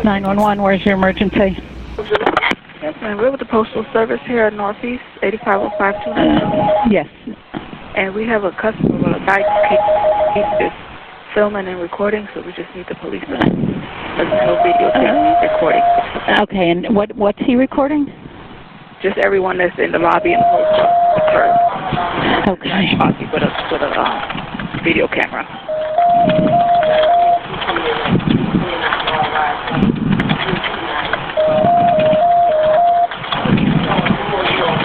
911, where's your emergency? Yes, ma'am. We're with the Postal Service here at Northeast, 850529. Yes. And we have a customer with a bike keeps just filming and recording, so we just need the police to let us know videotape recording. Okay, and what's he recording? Just everyone that's in the lobby and the post office. Okay. With a video camera.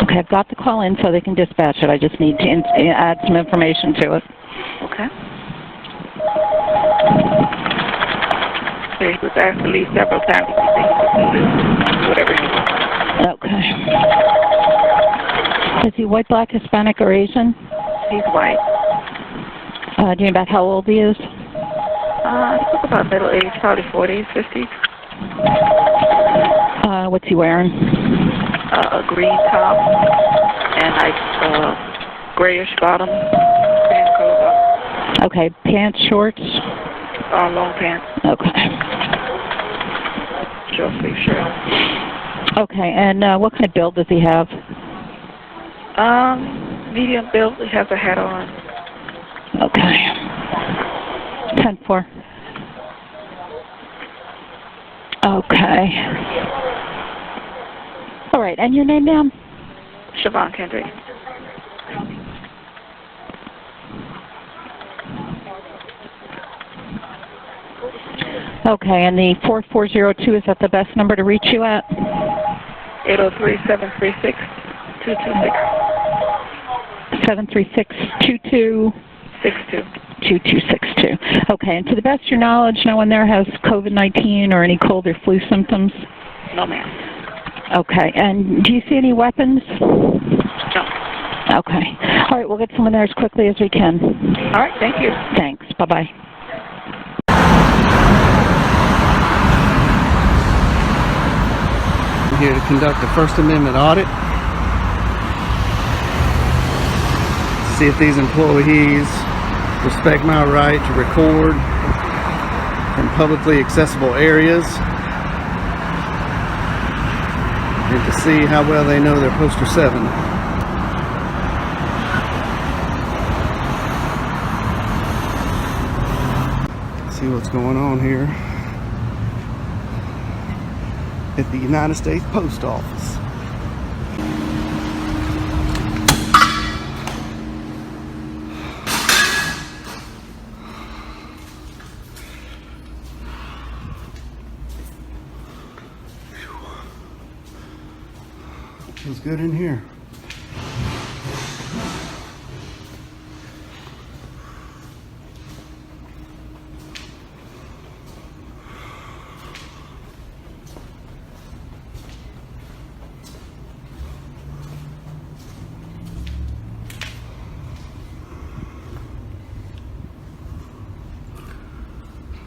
Okay, I've got the call in so they can dispatch it. I just need to add some information to it. Okay. He was asked to leave several times. Whatever you want. Okay. Is he white, black, Hispanic, or Asian? He's white. Do you know about how old he is? He's about middle age, probably 40s, 50s. What's he wearing? A green top and grayish bottom. Same color bottom. Okay, pants, shorts? Long pants. Okay. Short sleeve shirt. Okay, and what kind of build does he have? Medium build. He has a hat on. Okay. 10-4. Okay. All right, and your name, ma'am? Siobhan Kendrick. Okay, and the 4402, is that the best number to reach you at? 803-736-2262. 736-2262. 2262. Okay, and to the best of your knowledge, no one there has COVID-19 or any cold or flu symptoms? No, ma'am. Okay, and do you see any weapons? No. Okay. All right, we'll get someone there as quickly as we can. All right, thank you. Thanks. Bye-bye. I'm here to conduct a First Amendment audit. See if these employees respect my right to record from publicly accessible areas, and to see how well they know their Poster 7. See what's going on here at the United States Post Office. Feels good in here.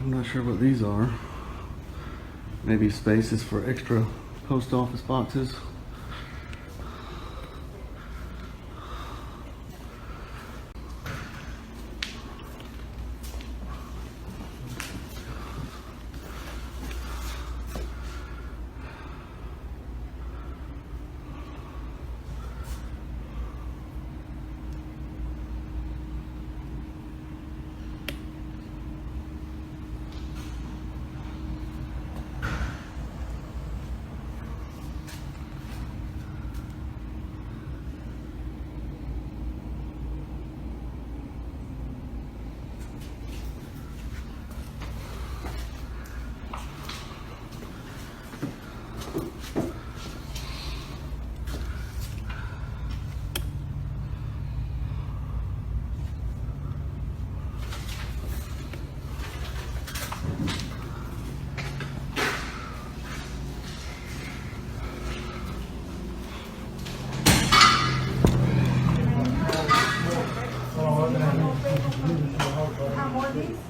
I'm not sure what these are. Maybe spaces for extra post office boxes.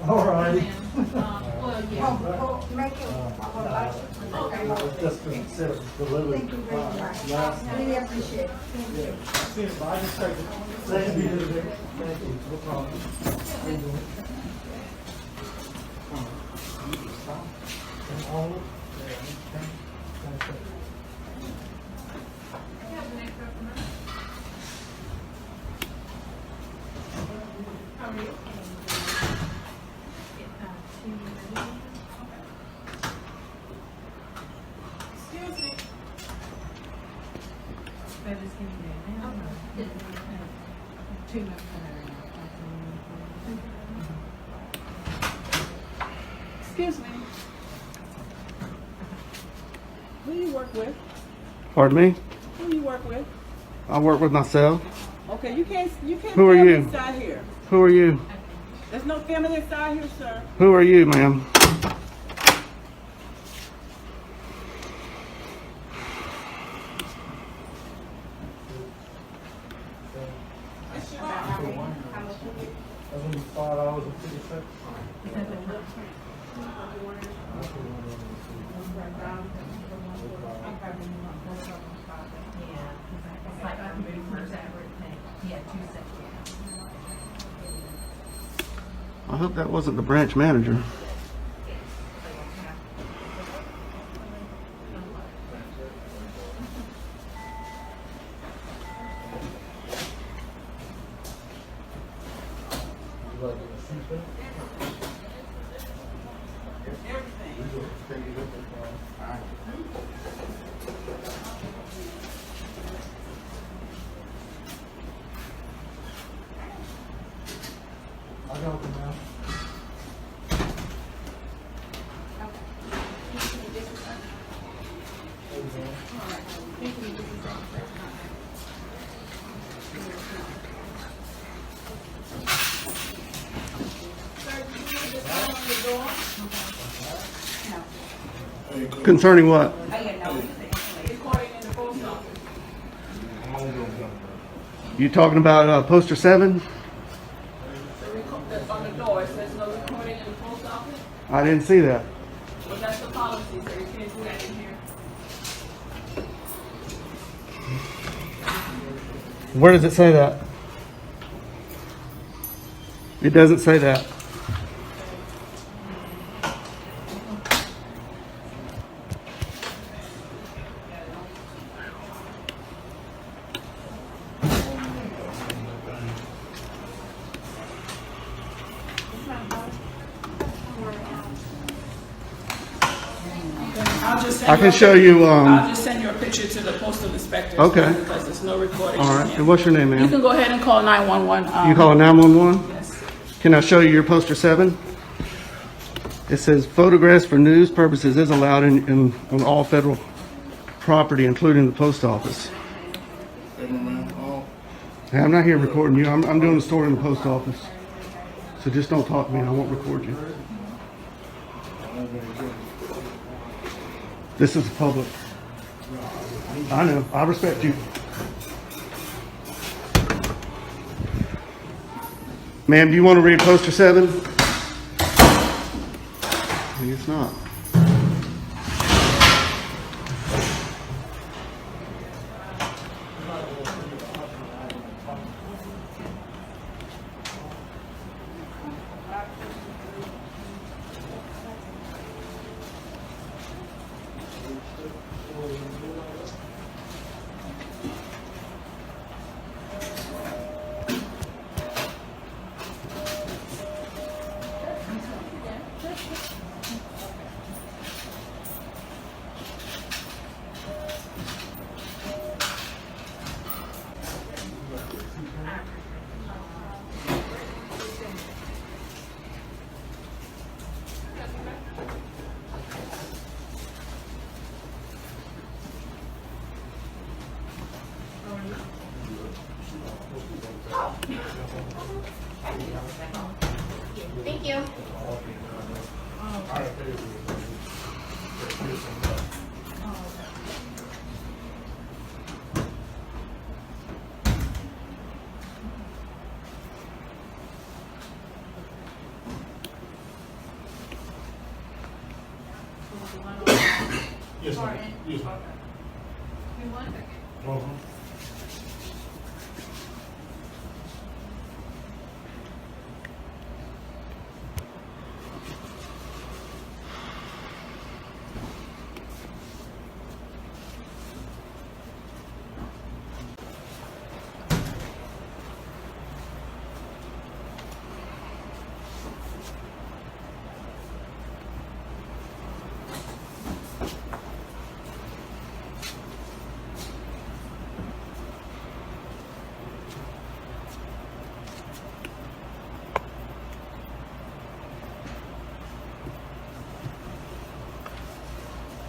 Alrighty. Just consider delivery. Thank you very much. Really appreciate it. Thank you. I just take it. Thank you. Thank you. No problem. Excuse me. Who you work with? Pardon me? Who you work with? I work with myself. Okay, you can't Who are film you? inside here. Who are you? There's no filming inside here, sir. Who are you, ma'am? That's only $5.50. I hope that wasn't the branch manager. I got them now. Concerning what? You talking about poster 7? On the door, it says no recording in the post office. I didn't see that. Well, that's the policy, so you can't do that in here. Where does it say that? It doesn't say that. I'll just send I you can a show pic- you, I'll just send you a picture to the postal inspector. Okay. Because there's no recording. All in right. here. And what's your name, You ma'am? can go ahead and call 911. You call 911? Yes. Can I show you your poster 7? It says photographs for news purposes is allowed on all federal property, including the post office. Hey, I'm not here recording you. I'm doing a story in the post office. So just don't talk to me. I won't record you. This is public. I know. I respect you. Ma'am, do you want to read poster 7? I guess not. Thank you. Yes, ma'am. Yes, ma'am.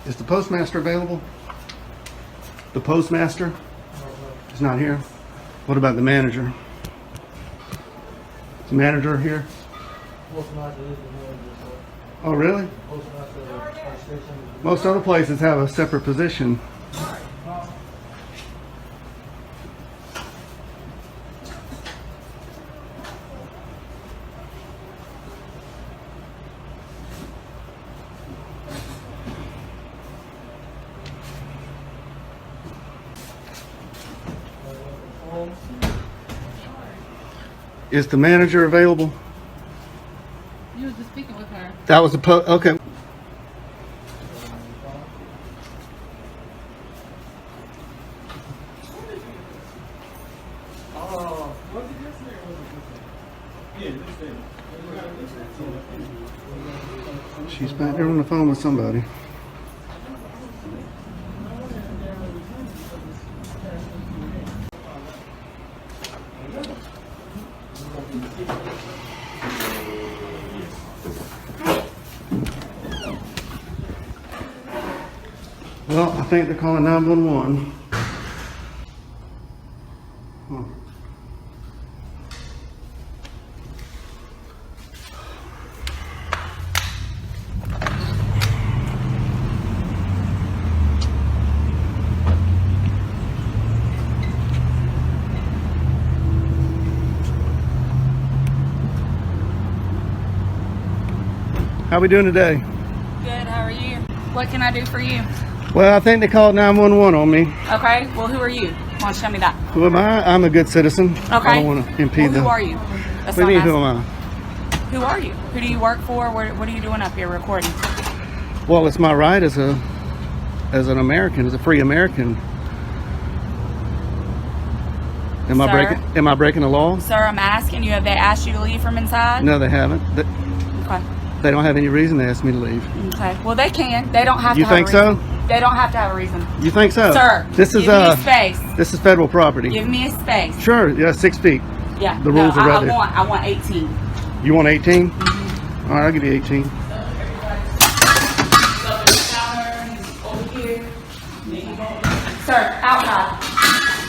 Is the postmaster available? The postmaster is not here. What about the manager? Is the manager here? Postmaster is the manager, so Oh, really? postmaster of the station. Most other places have a separate position. Is the manager available? You was just speaking with her. That was the okay. She's back there on the phone with somebody. Well, I think they're calling 911. Huh. How we doing today? Good, how are you? What can I do for you? Well, I think they called 911 on me. Okay, well, who are you? Why don't you tell me that? Who am I? I'm a good citizen. Okay. I don't want to impede Well, who them. are you? That's What do you mean, what who I'm am I? asking. Who are you? Who do you work for? What are you doing up here recording? Well, it's my right as an American, as a free American. Am Sir? I breaking the law? Sir, I'm asking you, have they asked you to leave from inside? No, they haven't. Okay. They don't have any reason to ask me to leave. Okay. Well, they can. They don't have You to have think a so? reason. They don't have to have a reason. You think so? Sir, This is give me a space. This is federal property. Give me a space. Sure, yeah, 6 feet. Yeah. The rules no, are right there. I want 18. You want 18? Mm-hmm. All right, I'll give you 18. Sir, outside.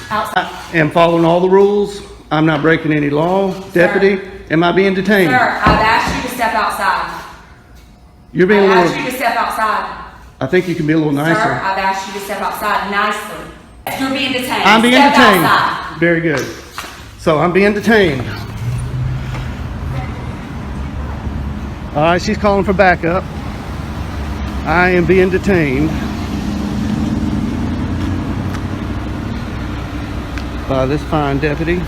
Outside. Am following all the rules. I'm not breaking any law. Deputy, am I being detained? Sir, I've asked you to step outside. You're being a I've asked little. you to step outside. I think you can be a little Sir, nicer. I've asked you to step outside nicely. You're being detained. I'm being Step detained. outside. Very good. So I'm being detained. All right, she's calling for backup. I am being detained by this fine deputy.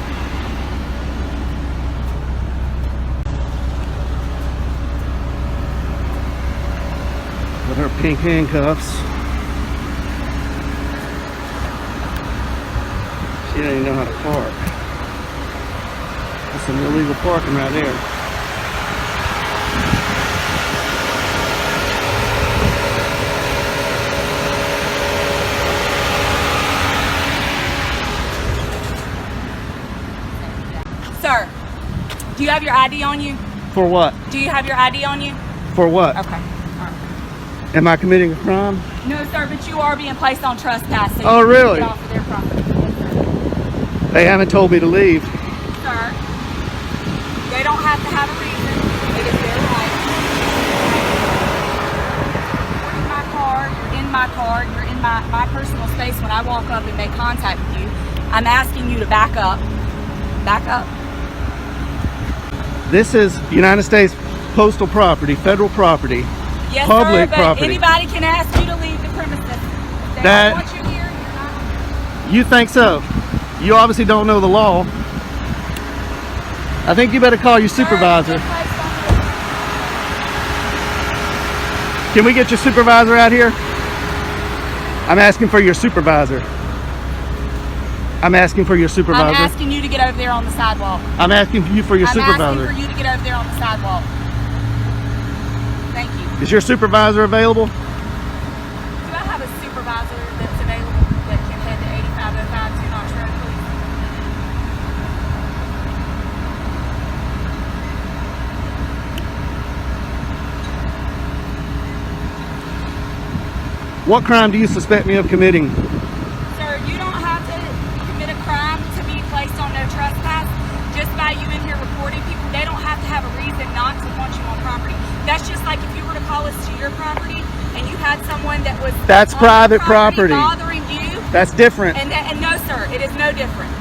With her pink handcuffs. She doesn't even know how to park. That's some illegal parking right there. Sir, do you have your ID on you? For what? Do you have your ID on you? For what? Okay. All right. Am I committing a crime? No, sir, but you are being placed on trespass. So Oh, you really? Get off of their property. Yes, They haven't told me to leave. sir. They don't have to have a reason. It is their right. You're in my car. You're in my car. You're in my personal space. When I walk up and make contact with you, I'm asking you to back up. Back up. This is United States postal property, federal property, Yes, public sir, but property. anybody can ask you to leave the premises. If they That- don't want you here, you're not. You think so? You obviously don't know the law. I think you better call your supervisor. Sir, you're placed on the- Can we get your supervisor out here? I'm asking for your supervisor. I'm asking for your I'm supervisor. asking you to get over there on the sidewalk. I'm asking you for your I'm supervisor. asking for you to get over there on the sidewalk. Thank you. Is your supervisor available? Do I have a supervisor that's available that can head to 8505 Two Notch Road, please? What crime do you suspect me of committing? Sir, you don't have to commit a crime to be placed on no trespass. Just by you in here reporting people, they don't have to have a reason not to want you on property. That's just like if you were to call us to your property and you had someone that was That's on private your property. bothering you. That's different. And no, sir, it is no different.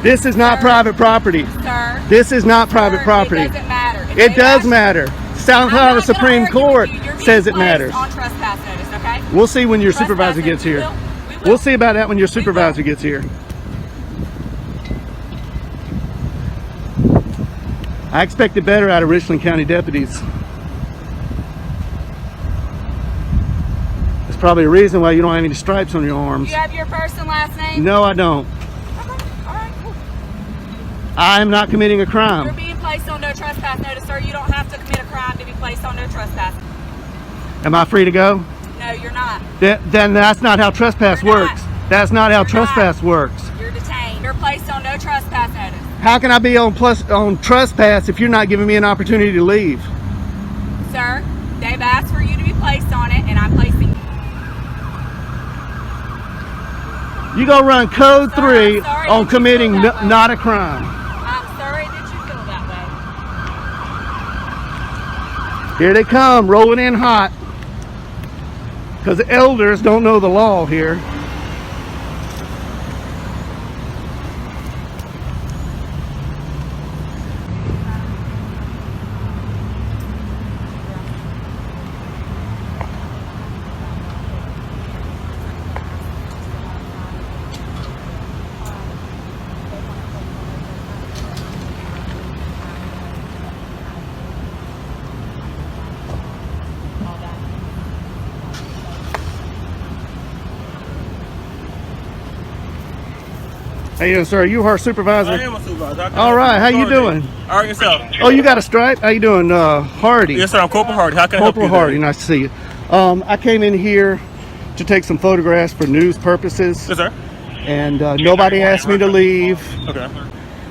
This is not Sir. private property. Sir. This is not private Sir, property. It doesn't matter. If It they does ask- matter. South I'm Carolina not gonna Supreme argue with Court you. You're being says it placed matters. on trespass notice, okay? We'll see when your Trespass supervisor notice. gets here. We will. We'll see about that when your We will. supervisor gets here. I expected better out of Richland County deputies. There's probably a reason why you don't have any stripes on your arms. You have your first and last name? No, I don't. Okay. All right, cool. I am not committing a You're crime. being placed on no trespass notice, sir. You don't have to commit a crime to be placed on no trespass. Am I free to go? No, you're not. Then that's not how trespass You're not. works. That's not how You're trespass works. You're detained. You're placed on no trespass notice. How can I be on trespass if you're not giving me an opportunity to leave? Sir, they've asked for you to be placed on it, and I'm placing you. You go run code Sir, 3 I'm sorry on that you committing feel that way. not a crime. I'm sorry that you feel that way. Here they come, rolling in hot. Because the elders don't know the law here. How you doing, sir? Are you our supervisor? I am a supervisor. All right, how you doing? All right, yourself. Oh, you got a stripe? How you doing, Hardy? Yes, sir. I'm Corporal Harvey. How can I help Corporal you today? Hardy, nice to see you. I came in here to take some photographs for news purposes, Yes, sir. and nobody asked me to leave. Okay.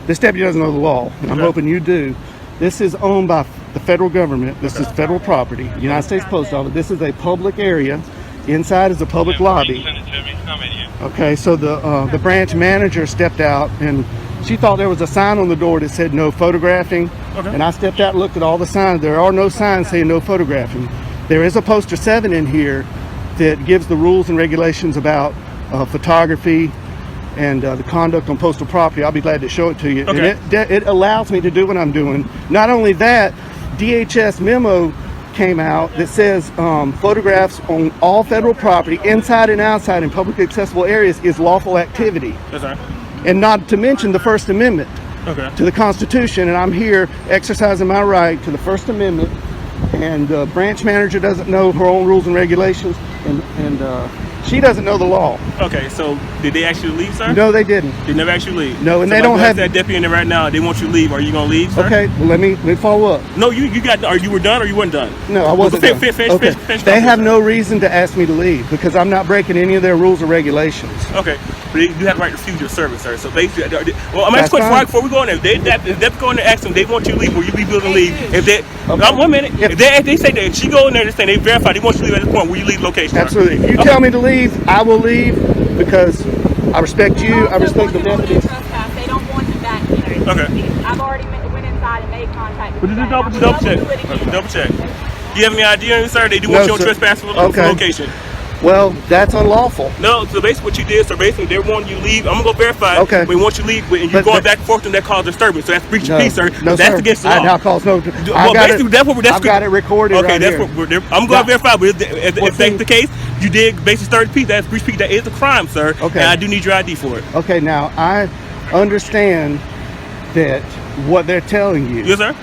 This deputy doesn't know the law, and I'm Okay. hoping you do. This is owned by the federal government. This is federal property, United States Post Office. This is a public area. Inside is a public lobby. Okay, so the branch manager stepped out, and she thought there was a sign on the door that said no photographing. Okay. And I stepped out and looked at all the signs. There are no signs saying no photographing. There is a poster 7 in here that gives the rules and regulations about photography and the conduct on postal property. I'll be glad to show it to you. Okay. And it allows me to do what I'm doing. Not only that, DHS memo came out that says photographs on all federal property, inside and outside in publicly accessible areas, is lawful activity. Yes, sir. And not to mention the First Amendment Okay. to the Constitution, and I'm here exercising my right to the First Amendment, and the branch manager doesn't know her own rules and regulations, and she doesn't know the law. Okay. So, did they actually leave, sir? No, they didn't. They never actually leave. No, and so they if I don't go have- ask that deputy in there right now. They want you to leave. Are you gonna leave, sir? Okay, well, let me follow up. No, you got. Are you were done or you weren't done? No, I wasn't Finish, done. finish, Okay. finish They talking, have sir. no reason to ask me to leave because I'm not breaking any of their rules or regulations. Okay, but you have the right to refuse your service, sir. So basically, well, I'm That's asking a question fine. before we go in there. If they go in there, ask them, they want you to leave, will you be willing to leave? If they, Okay. 1 minute, If- if they say that, if she go in there and say they verify, they want you to leave at this point, will you leave the location? sir? Absolutely. If you Okay. tell me to leave, I will leave because I respect you. I Also respect the want him on no deputies. trespass. They don't want him back here. Okay. I've already went inside and made contact with But him. just I will double check. do it again. Double check. Do you have any idea, sir? They do No, want you on sir. trespass for Okay. location. Well, that's unlawful. No, so basically what you did, so basically they want you to leave. I'm gonna go verify. Okay. But once you leave, and you're But- going back and forth, and that causes disturbance. So that's breach No, of peace, sir. no, That's sir. against the I law. now calls no. Well, basically, that's what we're. That's I've got it recorded. Okay, right that's here. what we're. I'm going to Now- verify. But if Well, that's see- the case, you did basically start the peace. That's breach of peace. That is a crime, sir. Okay. And I do need your ID for it. Okay, now I understand that what they're telling you, Yes, sir.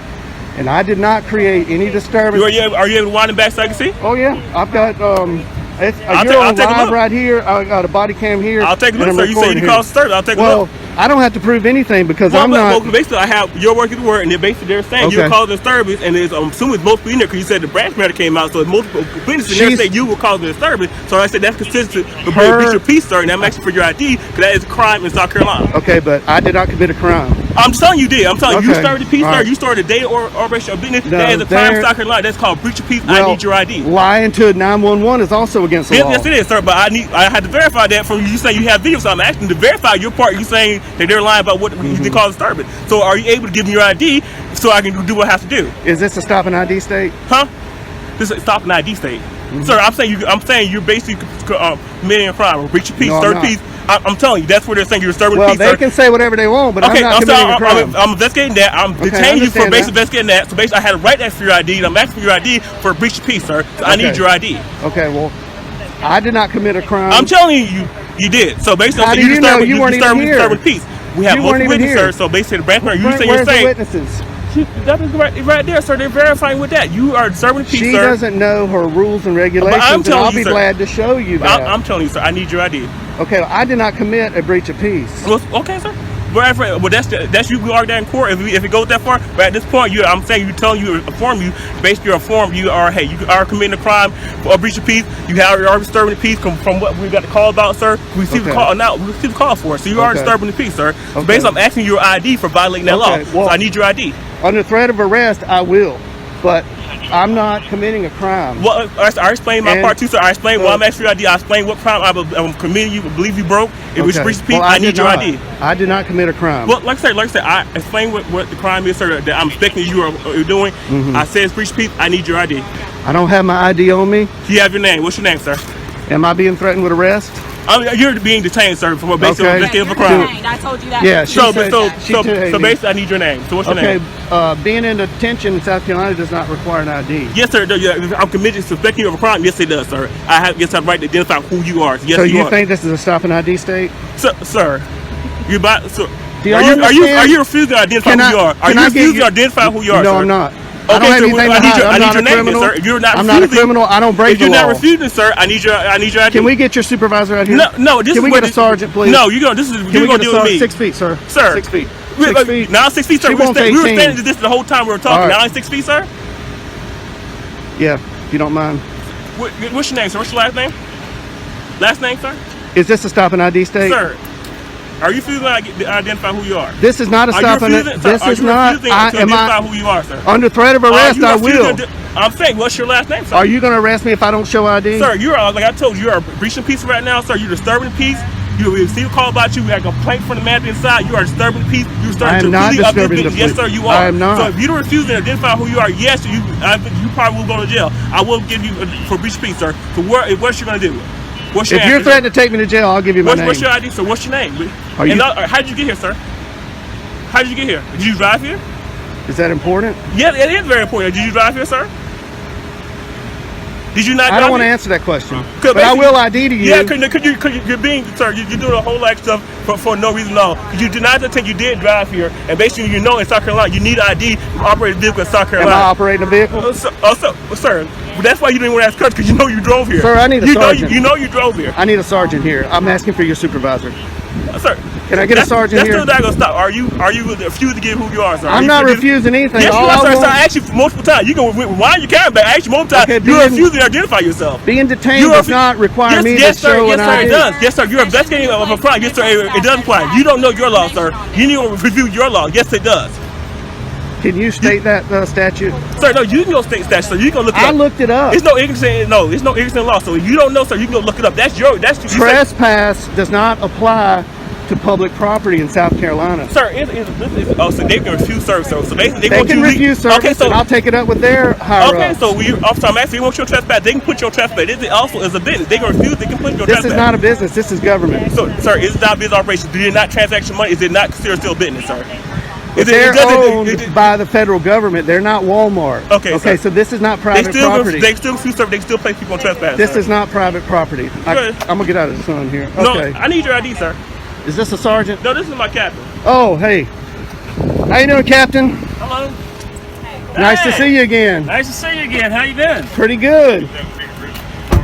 and I did not create any disturbance. Are you able to wind them back so I can see? Oh yeah, I've got I'll you're on take a live look. right here. I got a body cam here. I'll take a and look, I'm sir. You say recording you here. caused disturbance. I'll take a Well, look. I don't have to prove anything because I'm not. Well, basically, I have your word to the word, and then basically they're saying Okay. you're causing disturbance, and it's, I'm assuming it's multiple in there because you said the branch matter came out, so it's multiple witnesses in there She's- saying you were causing disturbance. So I said that's consistent with Her- breach of peace, sir, and I'm asking for your ID because that is a crime in South Carolina. Okay, but I did not commit a crime. I'm telling you, did. I'm telling you, you Okay. started the piece, All sir. right. You started a day or operation of business. No, That is a crime there- South Carolina. That's called breach of peace. I Well, need your ID. lying to 911 is also against the law. Yes, it is, sir. But I had to verify that from you saying you have video. So I'm asking to verify your part. You saying that they're lying about what they call disturbance. So are you able to give me your ID so I can do what I have to do? Is this a stop and ID state? Huh? This is stop an ID state. Sir, I'm saying you're basically committing a crime, or breach of peace, No, I'm third not. peace. I'm telling you, that's what they're saying. You're disturbing Well, peace. they sir. can say whatever they want, but Okay, I'm not committing a crime. I'm investigating that. I'm Okay, I detaining you for understand basically that. investigating that. So basically, I had a right to ask for your ID, and I'm asking for your ID for a breach of peace, sir. So I need Okay. your ID. Okay, well, I did not commit a crime. I'm telling you did. So basically, How do you're you know? disturbing, You weren't even here. disturbing peace. We have You weren't multiple even witnesses, here. sir. So basically, the branch manager, you Where's say you're the saying witnesses? that is right there, sir. They're verifying with that. You are disturbing peace, She sir. doesn't know her rules and regulations, and telling I'll you, be sir. glad to show you that. I'm telling you, sir. I need your ID. Okay, I did not commit a breach of peace. Well, okay, sir. Well, that's you. We argue that in court if it goes that far. But at this point, I'm saying inform you. Basically, you're informed. You are committing a crime for a breach of peace. You are disturbing the peace from what we got the call about, sir. We received the Okay. call now. We received the call for it. So you are Okay. disturbing the peace, sir. So Okay. basically, I'm asking your ID for violating that law. Okay, well- So I need your ID. Under threat of arrest, I will, but I'm not committing a crime. Well, I explained my And- part too, sir. I explained why I'm asking for your ID. I explained what crime I'm committing. You believe you broke. It was Okay. breach of peace. Well, I did need your not. ID. I did not commit a crime. Well, like I said, I explained what the crime is, sir. That I'm expecting you are doing. I said it's breach of peace. I need your ID. I don't have my ID on me. Do you have your name? What's your name, sir? Am I being threatened with arrest? You're being detained, sir, for basically Okay. investigating for You're crime. detained. I told you that. Yeah, she So, said- so, she so, detained so me. basically, I need your name. So what's your Okay, name? being in detention in South Carolina does not require an ID. Yes, sir. Yeah, I'm committed to suspecting you of a crime. Yes, it does, sir. I have the right to identify who you are. Yes, So you you are. think this is a stop and ID state? Sir, you about so. Do you Are you understand? refusing to identify Can who I- you are? Are can you I get refusing your- to identify who you are, No, sir? I'm not. I Okay, don't have so anything I to need hide. your, I I'm need not your a name, criminal. sir. If you're not I'm refusing, not a criminal. I don't break if the you're law. not refusing, sir, I need your ID. Can we get your supervisor out here? No. This Can is we what get a sergeant, please? No, you're gonna. This is Can you're we gonna get a deal with me, sergeant? 6 feet, sir. sir. 6 feet. Wait, 6 feet. Now 6 feet, sir. She We were wants standing 18. this the whole time we were talking. All right. Now 6 feet, sir. Yeah, if you don't mind. What's your name, sir? What's your last name? Last name, sir. Is this a stop and ID state? Sir, are you refusing to identify who you are? This is not a Are stop you and refusing, sir, this are is you not. refusing I, to am identify I who you are, sir? under threat of arrest? I will. I'm saying, what's your last name, sir? Are you going to arrest me if I don't show ID? Sir, you are, like I told you, you are breaching peace right now, sir. You're disturbing the peace. You receive a call about you. We have a complaint from the manager inside. You are disturbing the peace. You're I starting am not to completely disturbing the Yes, peace. sir, you are. I am not. So if you don't refuse to identify who you are, yes, you probably will go to jail. I will give you for breach of peace, sir. So what's you gonna do? What's your If you're answer? threatening to take me to jail, I'll give you my name. What's your ID, sir? What's your name? Are you- How did you get here, sir? How did you get here? Did you drive here? Is that important? Yeah, it is very important. Did you drive here, sir? Did you not? I don't want to here? answer that question. 'Cause But I basically- will ID to you. Yeah, you're being, sir, you're doing a whole lot of stuff for no reason at all. You denied the thing you did drive here, and basically you know in South Carolina you need ID to operate a vehicle in South Am Carolina. I operating a vehicle? Sir, that's why you didn't want to ask cuts, because you know you drove here. Sir, I need a sergeant. You know you drove here. I need a sergeant here. I'm asking for your supervisor. Sir, Can I get a sergeant that's here? still not going to stop. Are you refusing to give who you are, sir? I'm not refusing anything. Yes, you All are, I sir. want- I asked you multiple times. You can rewind your camera back. I asked you multiple times. Okay, You're being- refusing to identify yourself. Being detained You does refu- not require me yes, to sir, show yes, an sir, ID. it does. Yes, sir. You're investigating of a crime. Yes, sir. It does apply. You don't know your law, sir. You need to review your law. Yes, it does. Can you state that statute? Sir, no, you can go state statute, sir. You can look it up. I looked it up. It's no ignorance law. So if you don't know, sir, you can go look it up. That's you say- Trespass does not apply to public property in South Carolina. Sir, so they can refuse service. So basically, They can refuse service, Okay, so and I'll take it up with their higher okay, ups. so officer, I'm asking you want your trespass. They can put your trespass. This also is a business. They can refuse. They can put your This trespass. is not a business. This is government. So, sir, is it not a business operation? Do you not transaction money? Is it not considered still business, sir? They're owned by the federal government. They're not Walmart. Okay, Okay. sir. So this is not private property. They still refuse service. They still place people on trespass. This sir. is not private property. Good. I'm gonna get out of the sun here. No, Okay. I need your ID, sir. Is this a sergeant? No, this is my captain. Oh, hey. How you doing, Captain? Hello. Nice to Hey. see you again. Nice to see you again. How you been? Pretty good.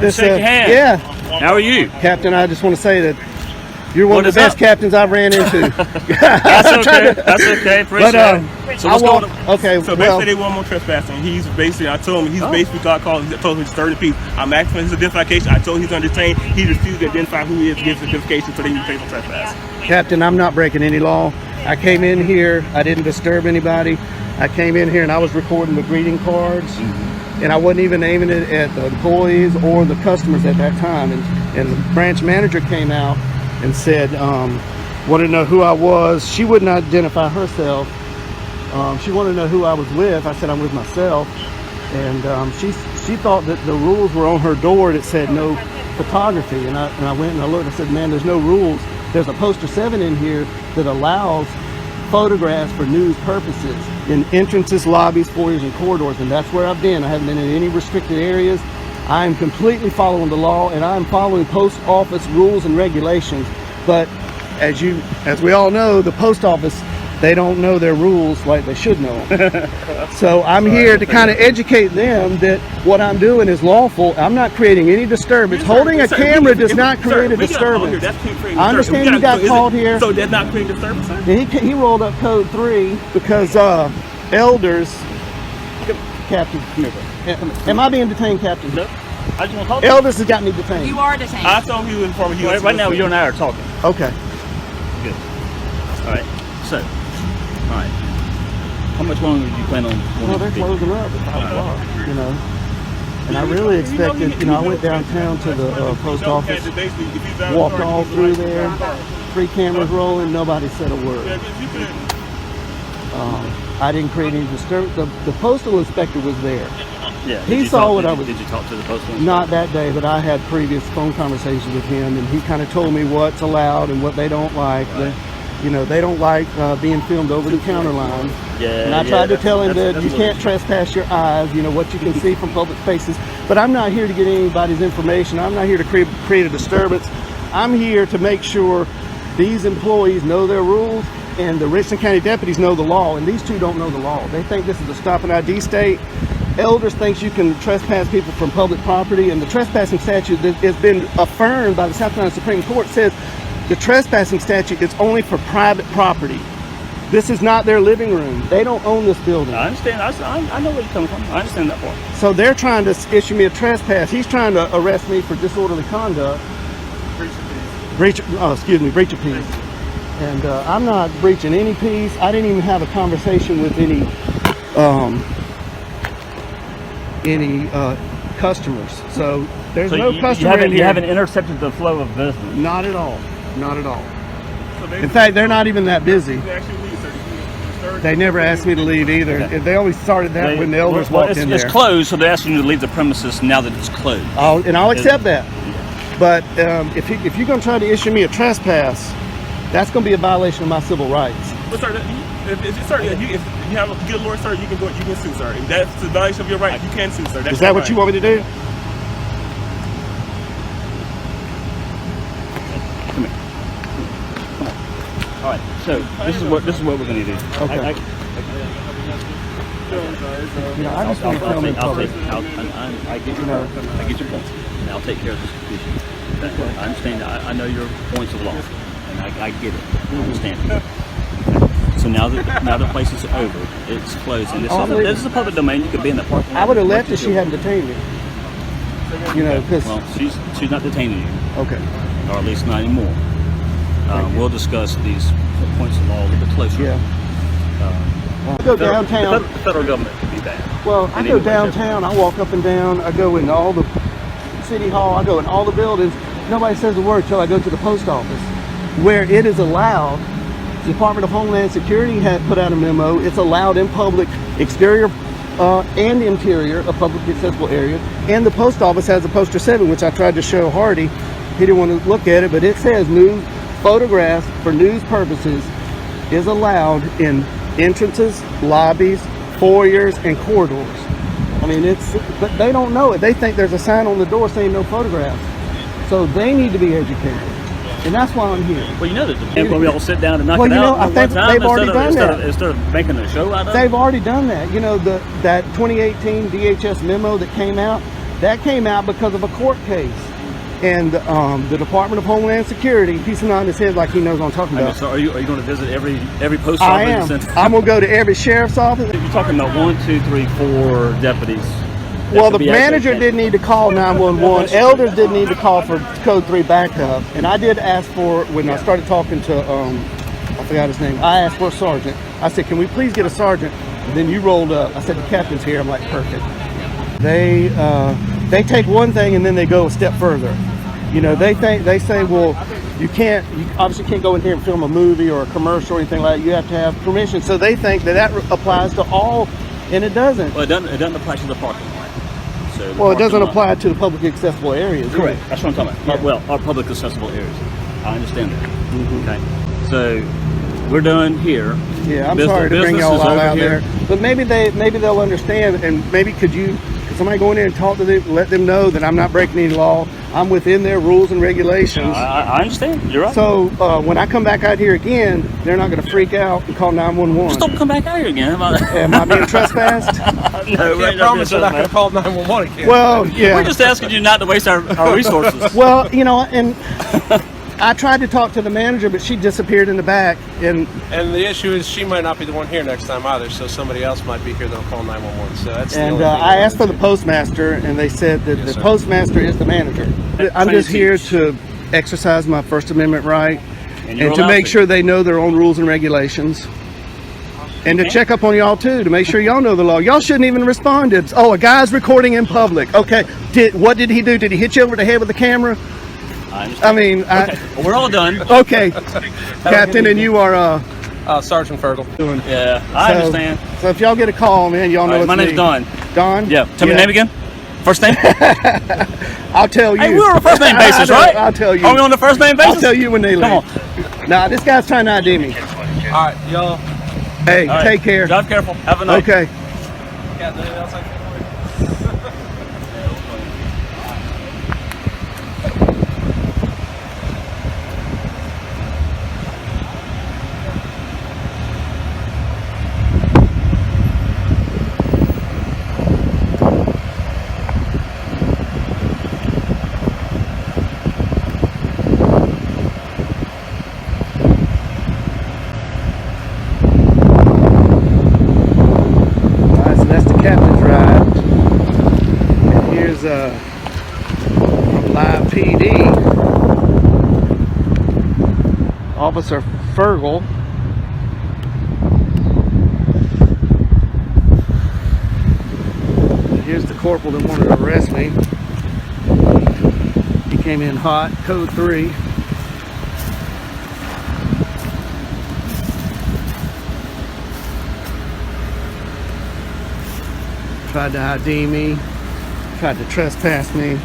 This, Shake your hand. Yeah, How are you? Captain. I just want to say that you're one What of the is best up? captains I've ran into. That's okay. That's okay. Appreciate But it. So I what's want. going on? Okay. So well, basically, they want more trespassing. He's basically, I told him, he's basically got called, he told me he's 30 people. I'm asking for his identification. I told him he's under detained. He refused to identify who he is, give his identification, so they need to pay for trespass. Captain, I'm not breaking any law. I came in here, I didn't disturb anybody. I came in here and I was recording the greeting cards, and I wasn't even aiming it at the employees or the customers at that time. And the branch manager came out and said, wanted to know who I was. She wouldn't identify herself. She wanted to know who I was with. I said I'm with myself, and she thought that the rules were on her door that said no photography. And I went and I looked. I said, man, there's no rules. There's a poster 7 in here that allows photographs for news purposes in entrances, lobbies, foyers, and corridors, and that's where I've been. I haven't been in any restricted areas. I am completely following the law, and I'm following post office rules and regulations. But as we all know, the post office, they don't know their rules like they should know. So I'm here to kind of educate them that what I'm doing is lawful. I'm not creating any disturbance. Holding a camera does not create a disturbance. I understand you got called here. So that's not creating disturbance, sir? He rolled up code 3 because elders. Captain, am I being detained, Captain? No. I just want to talk. Elders has got me detained. You are detained. I told you inform you. Right now, you and I are talking. Okay. Good. All right. So, all right. How much longer do you plan on? Well, they're closing up at 5 o'clock, you know. And I really expected, you know, I went downtown to the post office, walked all through there, 3 cameras rolling, nobody said a word. I didn't create any disturbance. The postal inspector was there. Yeah. He saw what I was. Did you talk to the postal inspector? Not that day, but I had previous phone conversations with him, and he kind of told me what's allowed and what they don't like. Right. You know, they don't like being filmed over the counter line. Yeah. And I tried to tell him that's that you can't trespass your eyes, you know, what you can see from public spaces. But I'm not here to get anybody's information. I'm not here to create a disturbance. I'm here to make sure these employees know their rules and the Richland County deputies know the law. And these two don't know the law. They think this is a stop and ID state. Elders thinks you can trespass people from public property, and the trespassing statute that has been affirmed by the South Carolina Supreme Court says the trespassing statute is only for private property. This is not their living room. They don't own this building. I understand. I know where you're coming from. I understand that part. So they're trying to issue me a trespass. He's trying to arrest me for disorderly conduct. Breach of peace. And I'm not breaching any peace. I didn't even have a conversation with any customers. So there's no customer in here. You haven't intercepted the flow of business. Not at all. Not at all. In fact, they're not even that busy. They never asked me to leave either. Okay. They always started that when the elders walked in there. It's closed, so they're asking you to leave the premises now that it's closed. I'll accept that. But if you're going to try to issue me a trespass, that's going to be a violation of my civil rights. But sir, if you have a good lawyer, sir, you can sue, sir. If that's a violation of your right, you can sue, sir. That's Is that what you want me to do? Come here. All right. So this is what we're going to do. Okay. I just want to film in public. I get your point, and I'll take care of this issue. Okay. I understand. I know your points of law, and I get it. I understand it. So now that the place is over, it's closed, and this is a public domain. You could be in the parking lot. I would have left if she hadn't detained me. You know, because she's not detaining you. Okay. Or at least not anymore. We'll discuss these points of law a little bit closer. I go downtown. The federal government could be bad. Well, I go downtown. I walk up and down. I go in all the city hall. I go in all the buildings. Nobody says a word till I go to the post office, where it is allowed. The Department of Homeland Security has put out a memo. It's allowed in public exterior and interior of public accessible areas. And the post office has a poster 7, which I tried to show Harvey. He didn't want to look at it, but it says news photographs for news purposes is allowed in entrances, lobbies, foyers, and corridors. I mean, but they don't know it. They think there's a sign on the door saying no photographs. So they need to be educated. And that's why I'm here. Well, you know that when we all sit down and knock well, it you know, out. I think they've already done that. Instead of making a show out of it. They've already done that. You know, that 2018 DHS memo that came out because of a court case. And the Department of Homeland Security, he's nodding his head like he knows what I'm talking about. So are you going to visit every post office? I am. I'm going to go to every sheriff's office. You're talking about 1, 2, 3, 4 deputies. Well, the manager didn't need to call 911. Elders didn't need to call for code 3 backup. And I did ask for, when I started talking to I forgot his name. I asked for a sergeant. I said, can we please get a sergeant? And then you rolled up. I said, the captain's here. I'm like, perfect. They take one thing and then they go a step further. You know, they say, well, you obviously can't go in here and film a movie or a commercial or anything like that. You have to have permission. So they think that applies to all, and it doesn't. Well, it doesn't apply to the parking lot. So Well, it doesn't apply to the public accessible areas. Correct. That's what I'm talking about. Yeah. Well, our public accessible areas. I understand that. Okay. So we're done here. Yeah, I'm sorry to bring y'all all out there, but maybe they'll understand, and maybe could somebody go in there and talk to them, let them know that I'm not breaking any law. I'm within their rules and regulations. I understand. You're right. So when I come back out here again, they're not going to freak out and call 911. Just don't come back out here again. Am I being trespassed? No, I promise you're not going to call 911 again. Well, yeah. We're just asking you not to waste our resources. Well, you know, and I tried to talk to the manager, but she disappeared in the back. And the issue is she might not be the one here next time either, so somebody else might be here that'll call 911. So that's the only thing I asked for the postmaster, and they said that the postmaster is the manager. I'm just here to exercise my First Amendment right and to make sure they know their own rules and regulations. And to check up on y'all too, to make sure y'all know the law. Y'all shouldn't even respond to, oh, a guy's recording in public. Okay, what did he do? Did he hit you over the head with the camera? I mean, okay. Well, we're all done. Okay, Captain, and you are Sergeant Fergal. Yeah, I understand. So if y'all get a call, man, y'all know it's my name's me. Don. Don? Yeah. Tell me your name again. First name? I'll tell you. Hey, we're on a first name basis, right? I'll tell you. Are we on the first name basis? I'll tell you when they leave. Come on. Nah, this guy's trying to ID me. All right, y'all. Hey, All right. take care. Drive careful. Have a night. Okay. Got anything else I can Live PD, Officer Fergal. Here's the corporal that wanted to arrest me. He came in hot, code 3. Tried to ID me. Tried to trespass me.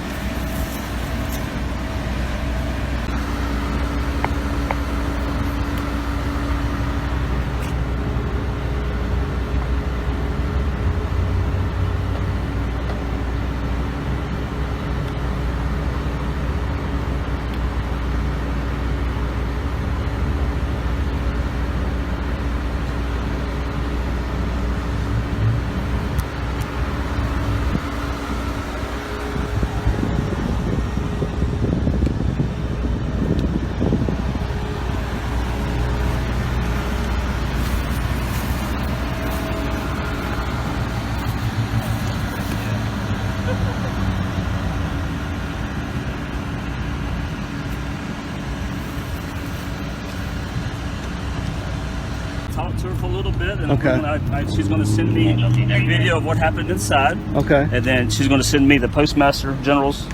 Talk to her for a little bit, and okay. She's going to send me a video of what happened inside. Okay. And then she's going to send me the Postmaster General's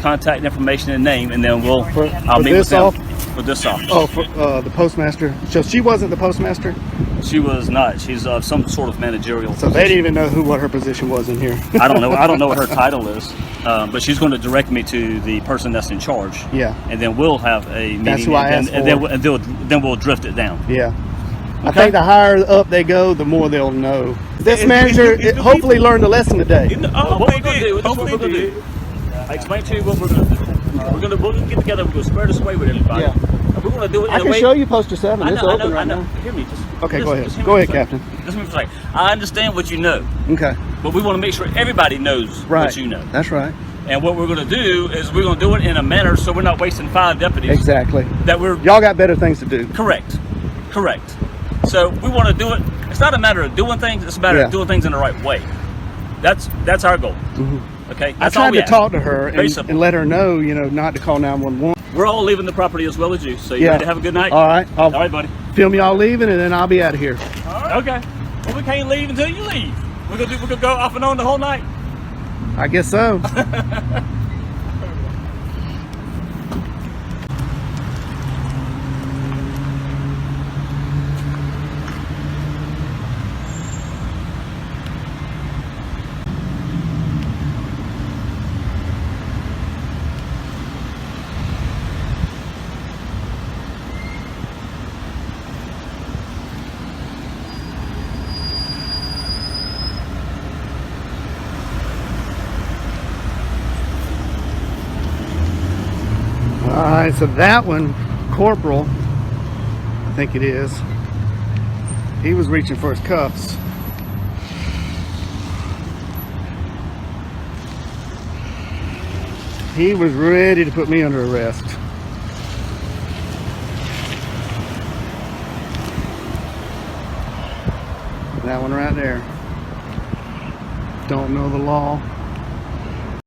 contact information and name, and then I'll meet with them. For this office. Oh, for the postmaster. So she wasn't the postmaster? She was not. She's some sort of managerial. So they didn't even know what her position was in here. I don't know. I don't know what her title is, but she's going to direct me to the person that's in charge. Yeah. And then we'll have a meeting. That's who I asked for. Then we'll drift it down. Yeah. Okay. I think the higher up they go, the more they'll know. This manager hopefully learned a lesson today. What we're going to do, that's what we're going to do. I explained to you what we're going to do. We're going to get together, we're going to square this away with everybody. Yeah. We're going to do it in I a can way. show you poster 7. It's open right now. Hear me. Okay, go ahead. Just hear Go me ahead, for a second. Captain. Listen to me for a second. I understand what you know, Okay. but we want to make sure everybody knows what you know. That's right. And what we're going to do is we're going to do it in a manner so we're not wasting 5 deputies. Exactly. That y'all got better things to do. Correct. So we want to do it. It's not a matter of doing things. It's a matter of doing things in the right way. That's our goal. Mm-hmm. Okay. I tried to talk to her and let her know, not to call 911. We're all leaving the property as well as you. So you ready to have a good night? All right. All right, buddy. film y'all leaving, and then I'll be out of here. Okay. Well, we can't leave until you leave. We're gonna go off and on the whole night. I guess so. Alright, so that one, Corporal, I think it is, he was reaching for his cuffs. He was ready to put me under arrest. That one right there. Don't know the law.